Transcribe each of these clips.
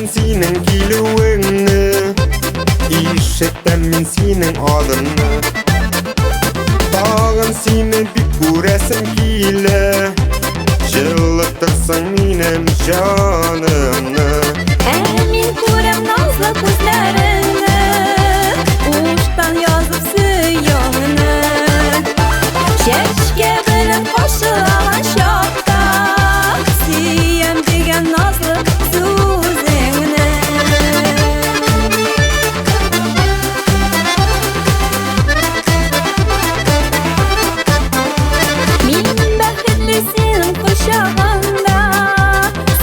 Tağın senin kilüğünü, işittem min senin adını. Tağın seni bir göresim kile, жылытырсың minем canımı. Min көрем назлы көздеріңді, уштан yazып сүйеңді. Шешке білін қошылған шақта, сүйем деген назлы сөзіңді. Min бақытлы сенің құшағында,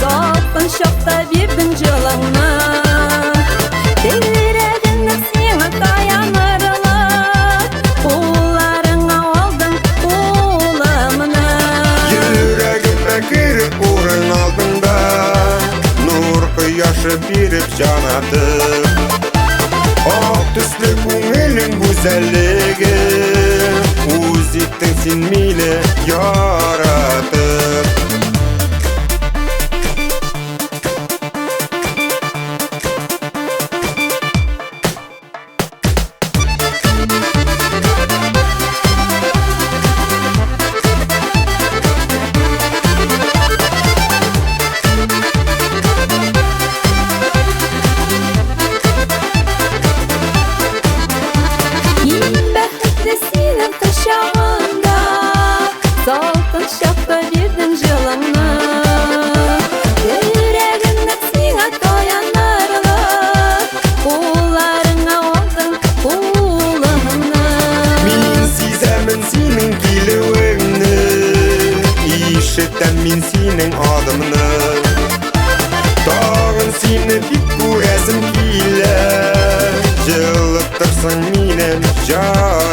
салқын шақта бердің жылыңа. Тірегіңді сеңі таянырлық, қоларыңа алдың қолымына. Yüreğime girip orun aldığında, nur kıyaşı birip janadı. Ak tüslü көңілің güzelliği, uzittin sen meni yaratıp. Min бақытлы сенің құшағында, салқын шақта бердің жылыңа. Жүрегімді сеңі таянырлық, қоларыңа алдың қолымына. Min sezemin senin kilüğünü, işittem min senin adımını. Tağın seni bir göresim kile, жылытырсың minem canımı.